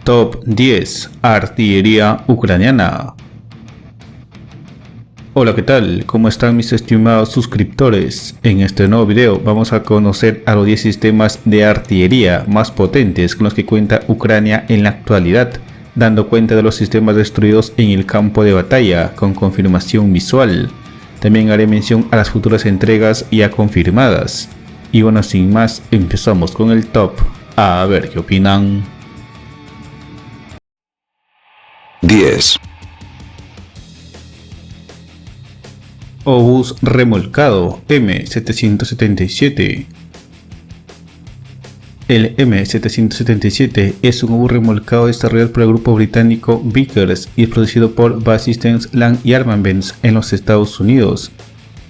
Top 10 Artillería ucraniana. Hola, ¿qué tal? ¿Cómo están mis estimados suscriptores? En este nuevo video vamos a conocer a los 10 sistemas de artillería más potentes con los que cuenta Ucrania en la actualidad, dando cuenta de los sistemas destruidos en el campo de batalla con confirmación visual. También haré mención a las futuras entregas ya confirmadas. Y bueno, sin más, empezamos con el top. A ver qué opinan. 10. Obús remolcado M777. El M777 es un obús remolcado desarrollado por el grupo británico Vickers y es producido por BAE Systems Land Armaments en los Estados Unidos.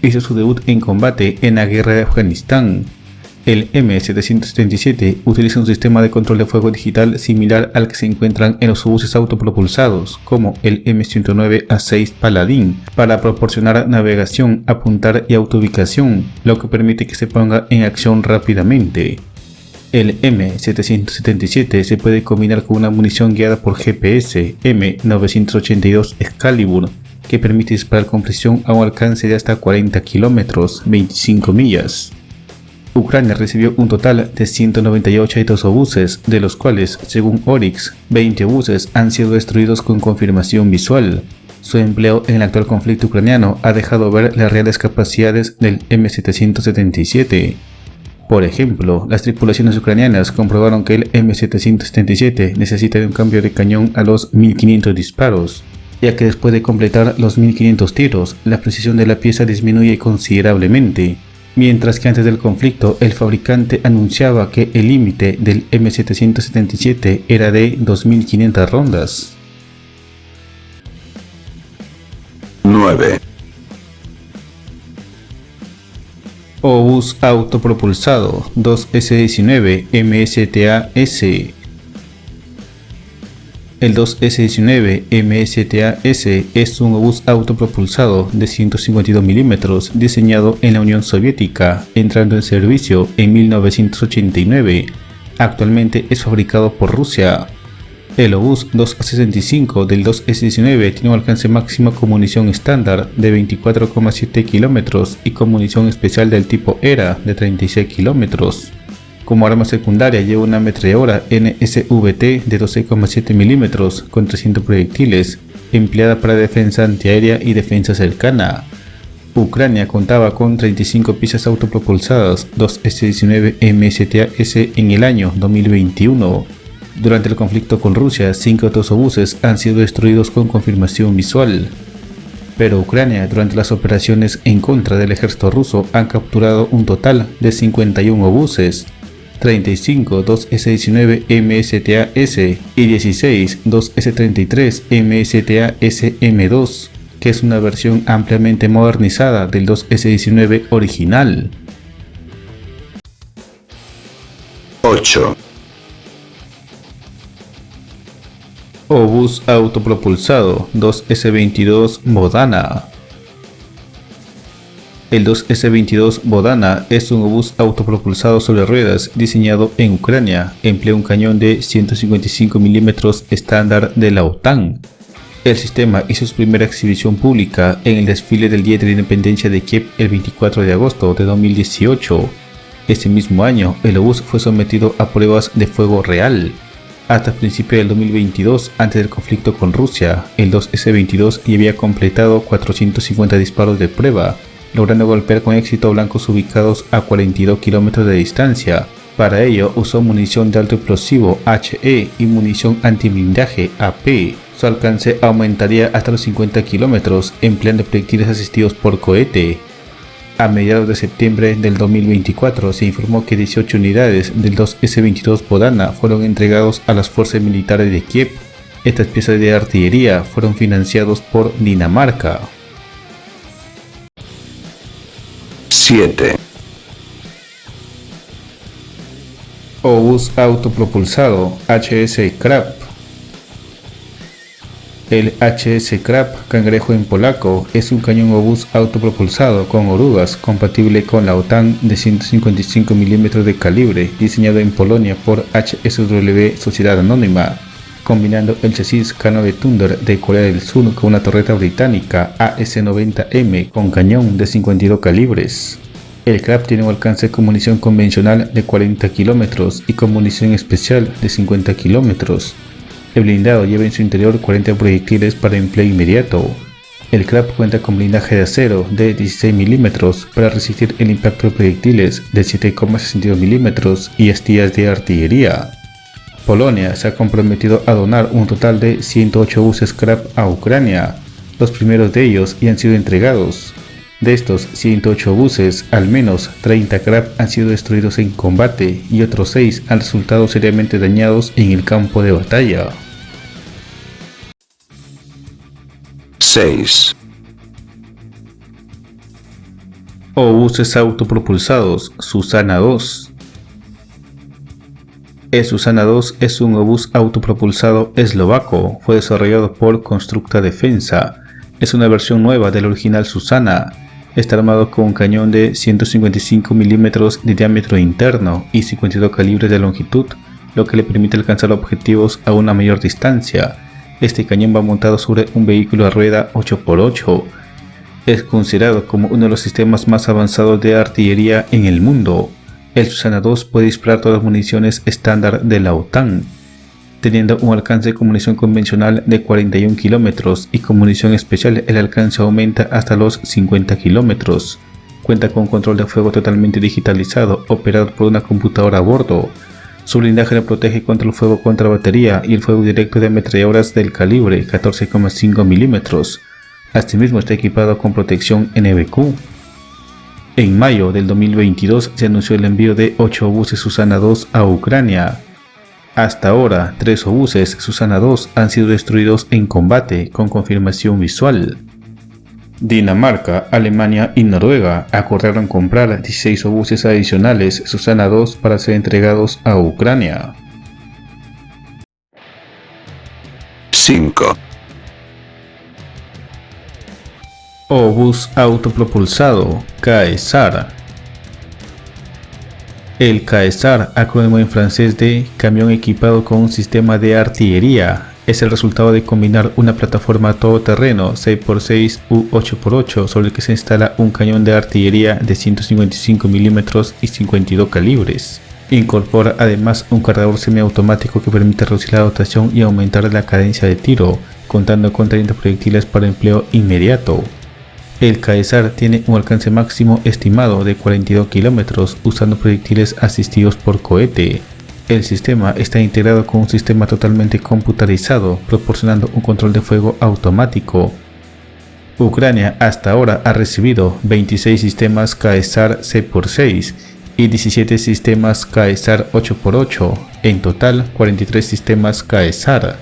Hizo su debut en combate en la guerra de Afganistán. El M777 utiliza un sistema de control de fuego digital similar al que se encuentran en los obuses autopropulsados, como el M109A6 Paladin, para proporcionar navegación, apuntar y autoubicación, lo que permite que se ponga en acción rápidamente. El M777 se puede combinar con una munición guiada por GPS M982 Excalibur, que permite disparar con precisión a un alcance de hasta 40 km, 25 millas. Ucrania recibió un total de 198 obuses, de los cuales, según Oryx, 20 obuses han sido destruidos con confirmación visual. Su empleo en el actual conflicto ucraniano ha dejado ver las reales capacidades del M777. Por ejemplo, las tripulaciones ucranianas comprobaron que el M777 necesita de un cambio de cañón a los 1500 disparos, ya que después de completar los 1500 tiros, la precisión de la pieza disminuye considerablemente. Mientras que antes del conflicto el fabricante anunciaba que el límite del M777 era de 2500 rondas. 9. Obús autopropulsado 2S19 MSTAS. El 2S19 MSTAS es un obús autopropulsado de 152 mm diseñado en la Unión Soviética, entrando en servicio en 1989. Actualmente es fabricado por Rusia. El obús 2A65 del 2S19 tiene un alcance máximo con munición estándar de 24,7 km y con munición especial del tipo ERA de 36 km. Como arma secundaria lleva una ametralladora NSVT de 12,7 mm con 300 proyectiles, empleada para defensa antiaérea y defensa cercana. Ucrania contaba con 35 piezas autopropulsadas 2S19 MSTAS en el año 2021. Durante el conflicto con Rusia, 5 otros obuses han sido destruidos con confirmación visual. Pero Ucrania, durante las operaciones en contra del ejército ruso, han capturado un total de 51 obuses, 35 2S19 MSTAS y 16 2S33 MSTAS M2, que es una versión ampliamente modernizada del 2S19 original. 8. Obús autopropulsado 2S22 Bodana. El 2S22 Bodana es un obús autopropulsado sobre ruedas diseñado en Ucrania. Emplea un cañón de 155 mm estándar de la OTAN. El sistema hizo su primera exhibición pública en el desfile del Día de la Independencia de Kiev el 24 de agosto de 2018. Ese mismo año, el obús fue sometido a pruebas de fuego real. Hasta principios del 2022, antes del conflicto con Rusia, el 2S22 ya había completado 450 disparos de prueba, logrando golpear con éxito blancos ubicados a 42 km de distancia. Para ello usó munición de alto explosivo HE y munición antiblindaje AP. Su alcance aumentaría hasta los 50 km empleando proyectiles asistidos por cohete. A mediados de septiembre del 2024 se informó que 18 unidades del 2S22 Bodana fueron entregados a las fuerzas militares de Kiev. Estas piezas de artillería fueron financiados por Dinamarca. 7. Obús autopropulsado HS Krab. El HS Krab, cangrejo en polaco, es un cañón obús autopropulsado con orugas compatible con la OTAN de 155 mm de calibre, diseñado en Polonia por HSW Sociedad Anónima. combinando el chasis K9 Thunder de Corea del Sur con una torreta británica AS-90M con cañón de 52 calibres. El CRAP tiene un alcance con munición convencional de 40 km y con munición especial de 50 km. El blindado lleva en su interior 40 proyectiles para empleo inmediato. El CRAP cuenta con blindaje de acero de 16 mm para resistir el impacto de proyectiles de 7,62 mm y astillas de artillería. Polonia se ha comprometido a donar un total de 108 buses CRAP a Ucrania. Los primeros de ellos ya han sido entregados. De estos 108 buses, al menos 30 CRAP han sido destruidos en combate y otros 6 han resultado seriamente dañados en el campo de batalla. 6. Obuses autopropulsados Susana 2. El Susana 2 es un obús autopropulsado eslovaco, fue desarrollado por Constructa Defensa. Es una versión nueva del original Susana. Está armado con un cañón de 155 mm de diámetro interno y 52 calibres de longitud, lo que le permite alcanzar objetivos a una mayor distancia. Este cañón va montado sobre un vehículo a rueda 8x8. Es considerado como uno de los sistemas más avanzados de artillería en el mundo. El Susana 2 puede disparar todas las municiones estándar de la OTAN, teniendo un alcance con munición convencional de 41 km y con munición especial el alcance aumenta hasta los 50 km. Cuenta con control de fuego totalmente digitalizado, operado por una computadora a bordo. Su blindaje le protege contra el fuego contra batería y el fuego directo de ametralladoras del calibre 14,5 mm. Asimismo está equipado con protección NBQ. En mayo del 2022 se anunció el envío de 8 obuses Susana 2 a Ucrania. Hasta ahora, 3 obuses Susana 2 han sido destruidos en combate con confirmación visual. Dinamarca, Alemania y Noruega acordaron comprar 16 obuses adicionales Susana 2 para ser entregados a Ucrania. 5. Obús autopropulsado Caesar. El Caesar, acrónimo en francés de camión equipado con un sistema de artillería, es el resultado de combinar una plataforma todoterreno 6x6 u 8x8 sobre el que se instala un cañón de artillería de 155 mm y 52 calibres. Incorpora además un cargador semiautomático que permite reducir la dotación y aumentar la cadencia de tiro, contando con 30 proyectiles para empleo inmediato. El Caesar tiene un alcance máximo estimado de 42 km usando proyectiles asistidos por cohete. El sistema está integrado con un sistema totalmente computarizado, proporcionando un control de fuego automático. Ucrania hasta ahora ha recibido 26 sistemas Caesar C×6 y 17 sistemas Caesar 8x8, en total 43 sistemas Caesar.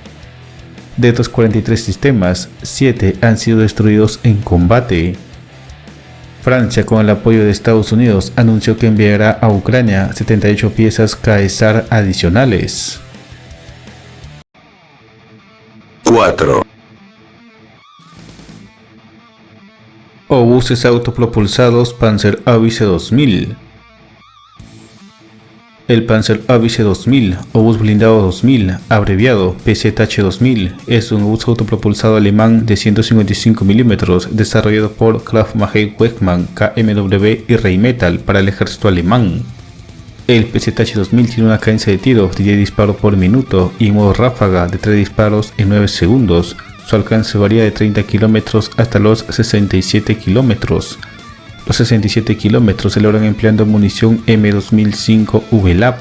De estos 43 sistemas, 7 han sido destruidos en combate. Francia, con el apoyo de Estados Unidos, anunció que enviará a Ucrania 78 piezas Caesar adicionales. 4. Obuses autopropulsados Panzerhaubitze 2000. El Panzerhaubitze 2000, obús blindado 2000, abreviado PZH-2000, es un obús autopropulsado alemán de 155 mm desarrollado por Krauss-Maffei Wegmann, KMW y Rheinmetall para el ejército alemán. El PZH-2000 tiene una cadencia de tiro de 10 disparos por minuto y modo ráfaga de 3 disparos en 9 segundos. Su alcance varía de 30 km hasta los 67 km. Los 67 km se logran empleando munición M2005 VLAP.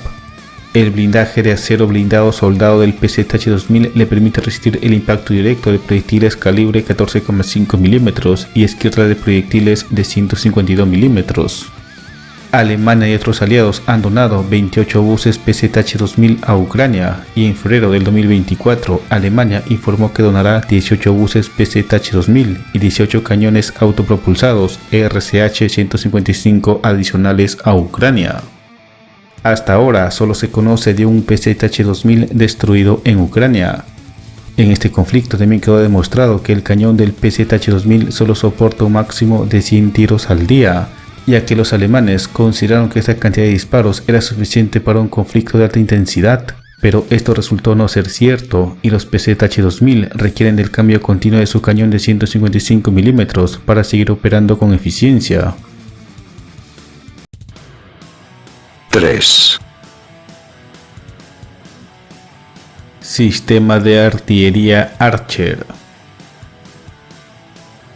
El blindaje de acero blindado soldado del PZH-2000 le permite resistir el impacto directo de proyectiles calibre 14,5 mm y esquirla de proyectiles de 152 mm. Alemania y otros aliados han donado 28 obuses PZH-2000 a Ucrania y en febrero del 2024 Alemania informó que donará 18 obuses PZH-2000 y 18 cañones autopropulsados RCH-155 adicionales a Ucrania. Hasta ahora solo se conoce de un PZH-2000 destruido en Ucrania. En este conflicto también quedó demostrado que el cañón del PZH-2000 solo soporta un máximo de 100 tiros al día, ya que los alemanes consideraron que esta cantidad de disparos era suficiente para un conflicto de alta intensidad. pero esto resultó no ser cierto y los PZH-2000 requieren del cambio continuo de su cañón de 155 mm para seguir operando con eficiencia. 3. Sistema de artillería Archer.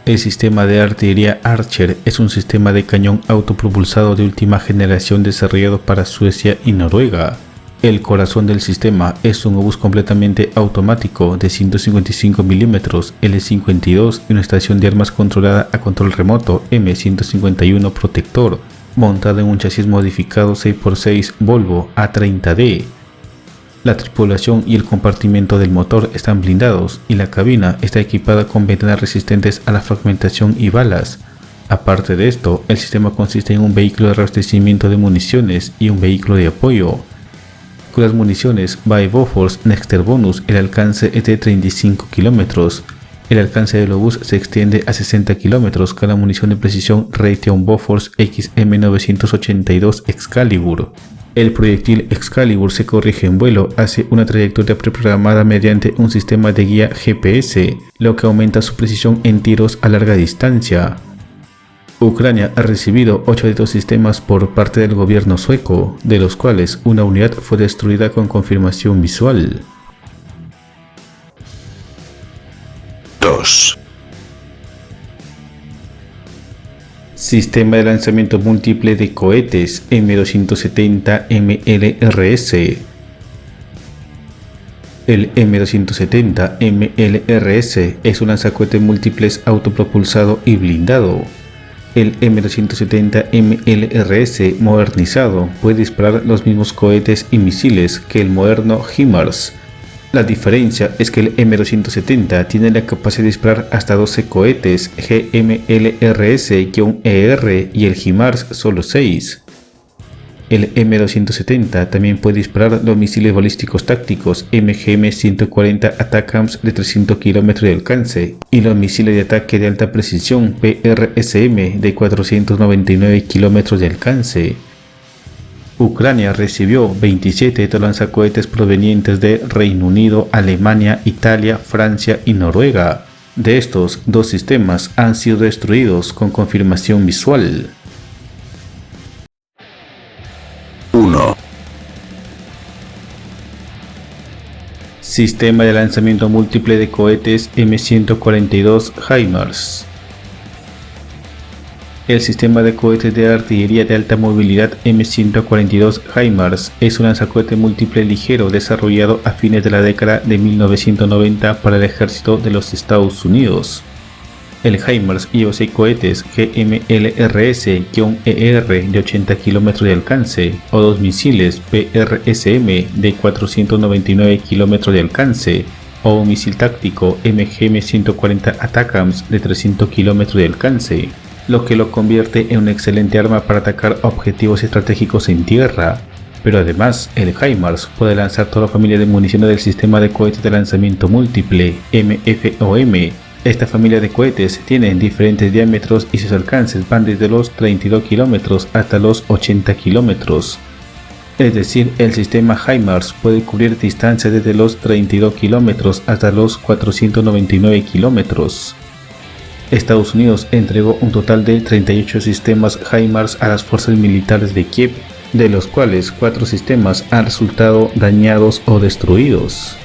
El sistema de artillería Archer es un sistema de cañón autopropulsado de última generación desarrollado para Suecia y Noruega. El corazón del sistema es un obús completamente automático de 155 mm L52 y una estación de armas controlada a control remoto M151 Protector, montada en un chasis modificado 6x6 Volvo A30D. La tripulación y el compartimento del motor están blindados y la cabina está equipada con ventanas resistentes a la fragmentación y balas. Aparte de esto, el sistema consiste en un vehículo de reabastecimiento de municiones y un vehículo de apoyo. Con las municiones by Bofors Nexter Bonus el alcance es de 35 km. El alcance del obús se extiende a 60 km con la munición de precisión Raytheon Bofors XM982 Excalibur. El proyectil Excalibur se corrige en vuelo hacia una trayectoria preprogramada mediante un sistema de guía GPS, lo que aumenta su precisión en tiros a larga distancia. Ucrania ha recibido 8 de estos sistemas por parte del gobierno sueco, de los cuales una unidad fue destruida con confirmación visual. 2. Sistema de lanzamiento múltiple de cohetes M270 MLRS. El M270 MLRS es un lanzacohetes múltiples autopropulsado y blindado. El M270 MLRS modernizado puede disparar los mismos cohetes y misiles que el moderno HIMARS. La diferencia es que el M270 tiene la capacidad de disparar hasta 12 cohetes GMLRS-ER y el HIMARS solo 6. El M270 también puede disparar los misiles balísticos tácticos MGM-140 ATACMS de 300 km de alcance y los misiles de ataque de alta precisión PRSM de 499 km de alcance. Ucrania recibió 27 de estos lanzacohetes provenientes de Reino Unido, Alemania, Italia, Francia y Noruega. De estos, 2 sistemas han sido destruidos con confirmación visual. 1. Sistema de lanzamiento múltiple de cohetes M142 HIMARS. El sistema de cohetes de artillería de alta movilidad M142 HIMARS es un lanzacohete múltiple ligero desarrollado a fines de la década de 1990 para el ejército de los Estados Unidos. El HIMARS lleva 6 cohetes GMLRS-ER de 80 km de alcance o 2 misiles PRSM de 499 km de alcance o un misil táctico MGM-140 ATACMS de 300 km de alcance, lo que lo convierte en una excelente arma para atacar objetivos estratégicos en tierra. Pero además, el HIMARS puede lanzar toda la familia de municiones del sistema de cohetes de lanzamiento múltiple MFOM. Esta familia de cohetes tienen diferentes diámetros y sus alcances van desde los 32 km hasta los 80 km. Es decir, el sistema HIMARS puede cubrir distancias desde los 32 km hasta los 499 km. Estados Unidos entregó un total de 38 sistemas HIMARS a las fuerzas militares de Kiev, de los cuales 4 sistemas han resultado dañados o destruidos.